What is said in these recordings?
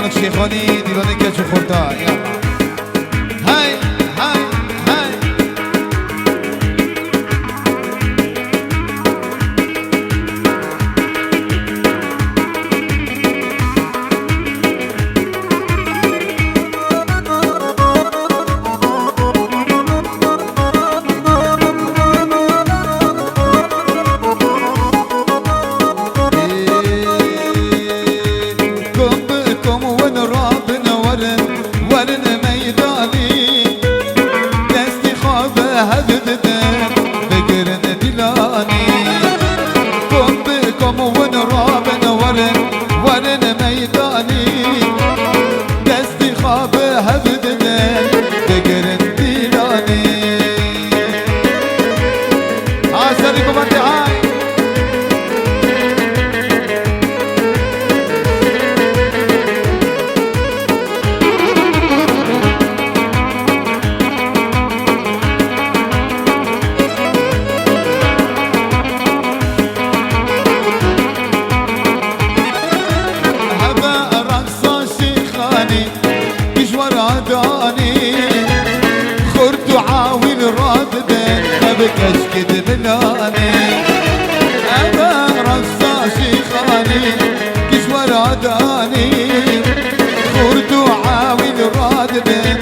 دیوانک شیخانی دیوانک کچو خورتا یالا های های های كشكد ملاني أنا رصاصي خاني كشور عداني خرد وعاول راد بين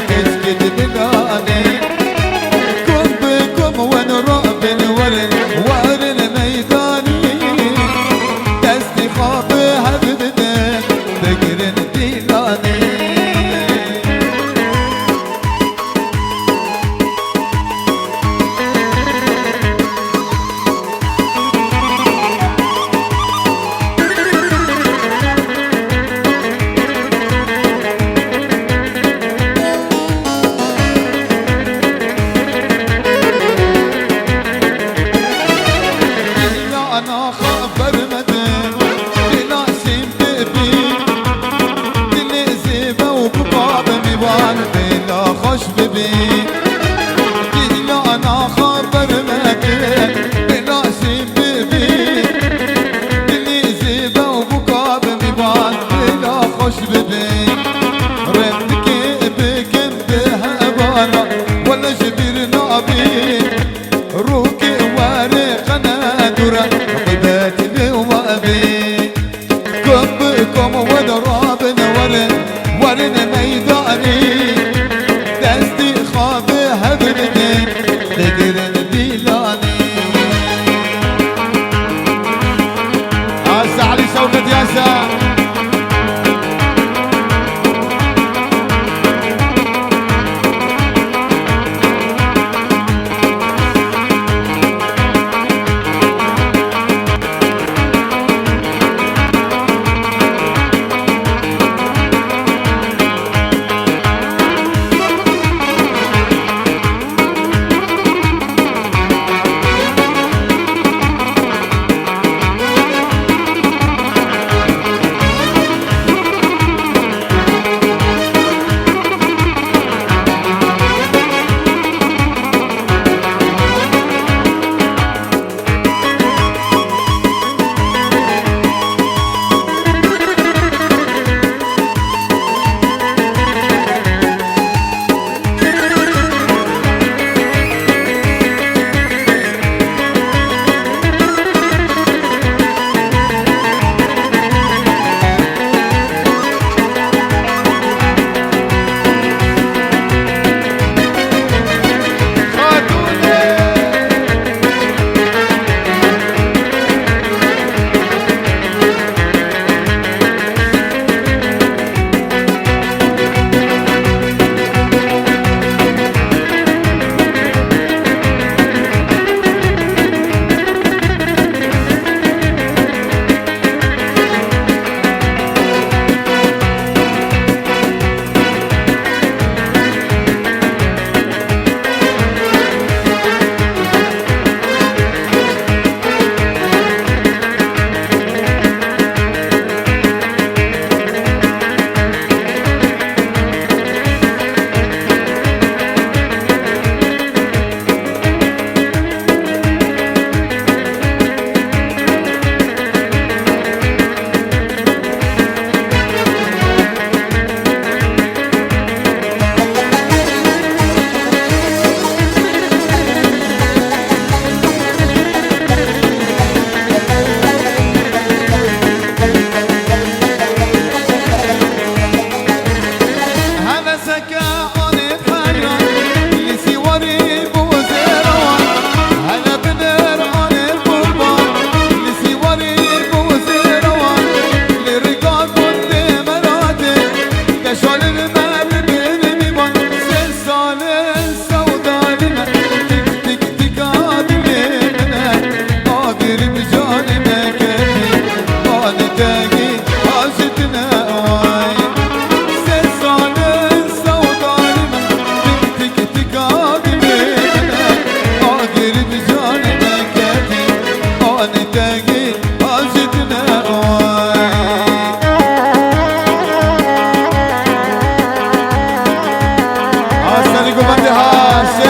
كشكد ملاني كم بكم ونراب الورن ورن ميداني دستي خابي هبدن بقرن ديلاني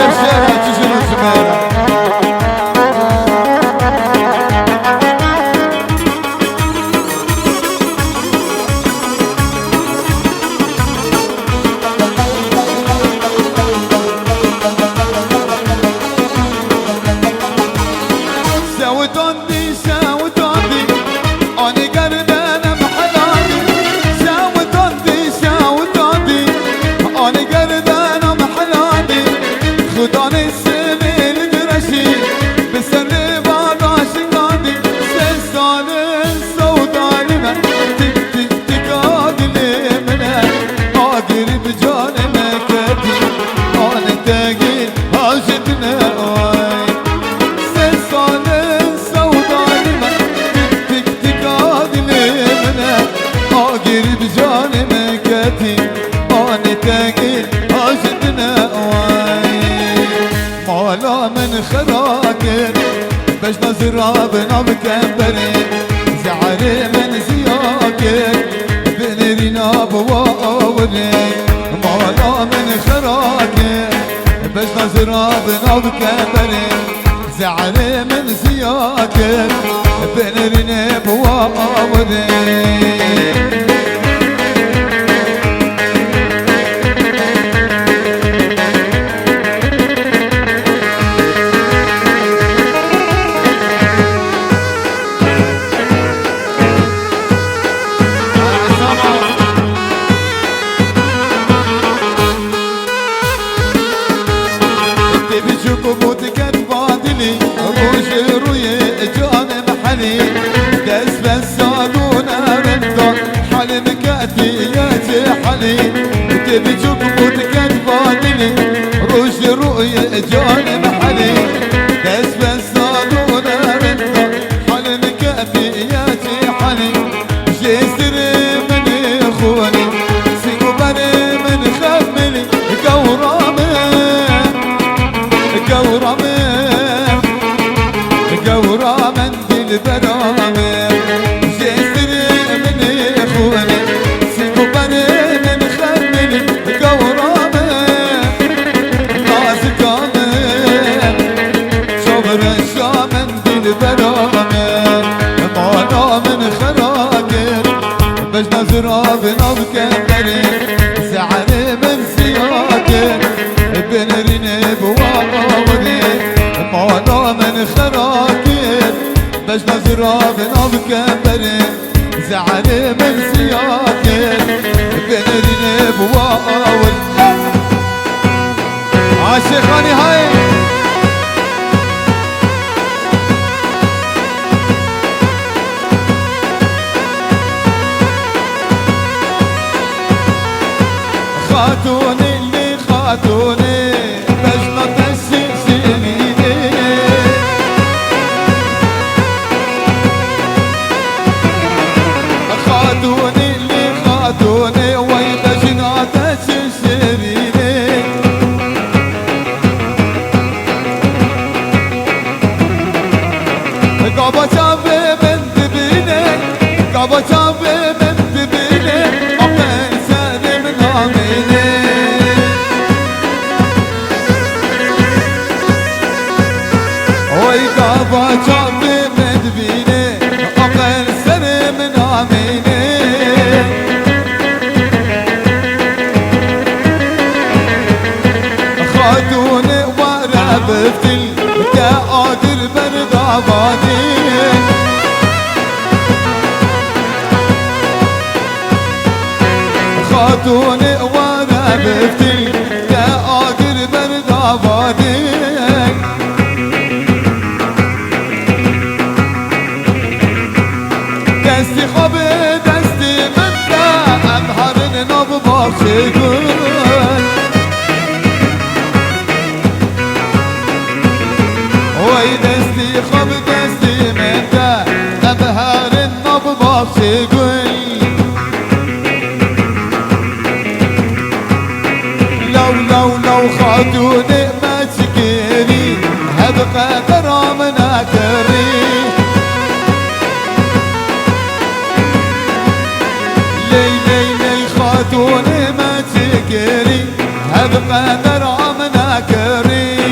الشارع تجي الزمارة باش نزراب نبكبري زعري من زياكر بنرينا بواوري مالا من خراكر باش نزراب نبكبري زعري من زياكر بنرينا بواوري بجوك موتك فاضلي روش رؤية جانب حلي دس بس صادونا رنطا حل مكافياتي حلي جسر من اخواني سيكبر من خملي قورامي قورامي قورامي دل برامي جسر من اخواني سيكبر من باش نزراب نبكبري زعري من سياكر بنريني بواوري مالا من خراكر باش نزراب نبكبري زعري من سياكر بنريني بواوري عاشقاني هاي خاتوني اللي خاتوني باش نتشيشيني خاتوني اللي خاتوني ويدا جناتا تشيشيني قابا شابي من دبيني قابا شابي من دبيني أمين سالي من آميني قابا شابي من دبيني أمين سالي من آميني خاتوني ورا بفتل كأدر بردابادي خاتوني وانا بفتل كأدر بردابادي دستي خبي دستي من دا أمهرن نبضاق شكل وي دستي خب دستي من دا أبهر النبض شكل لو خاتوني ما تشكيني هبقى كرامنا كري لي خاتوني ما تشكيني هبقى كرامنا كري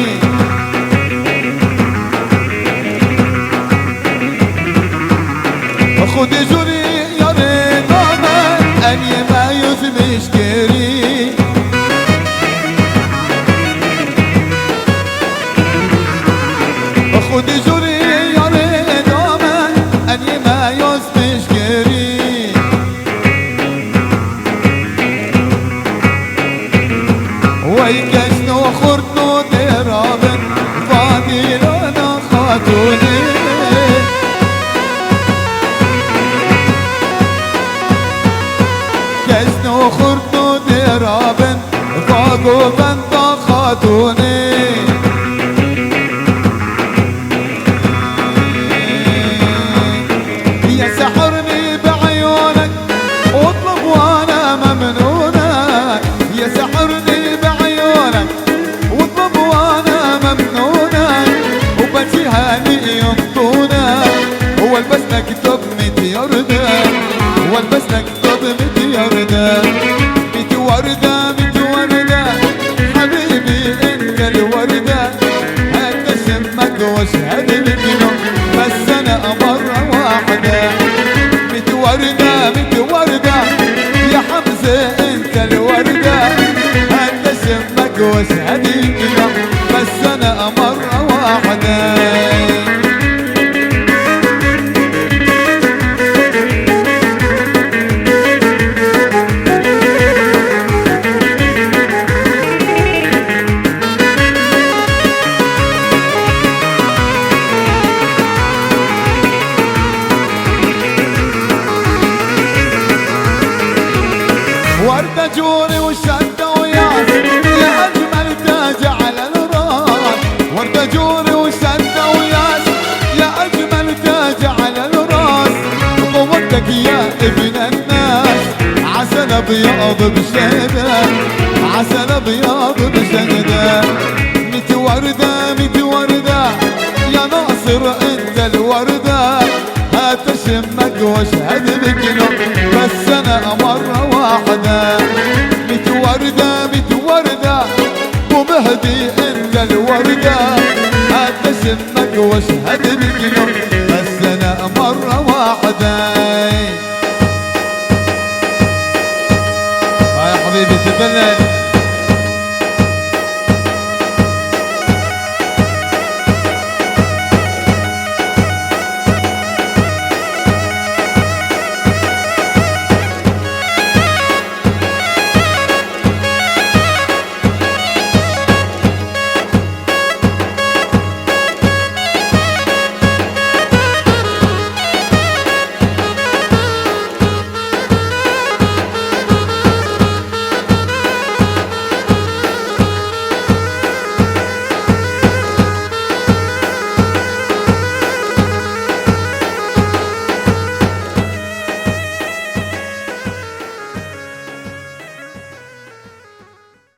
عقوبا طاختوني يا سحرني بعيونك واطلب وانا ممنونك يا سحرني بعيونك واطلب وانا ممنونك وبجيهاني ينطونك والبس لك طب متيردة والبس لك طب متيردة متوردة متوردة حبيبي انت الوردة هتشمك واشهد بكنو بس انا مرة واحدة متوردة متوردة يا حمزة انت الوردة هتشمك واشهد بكنو بس انا مرة واحدة وردة جوري وشدة وياس يا أجمل تاج على الراس وردة جوري وشدة وياس يا أجمل تاج على الراس قوتك يا ابن الناس عسل أبيض بشدة عسل أبيض بشدة متوردة متوردة يا ناصر أنت الوردة هتشمك واشهد بكنو بس انا مرة واحدة متوردة متوردة ومهدي انت الوردة هتشمك واشهد بكنو بس انا مرة واحدة يا حبيبي تدلل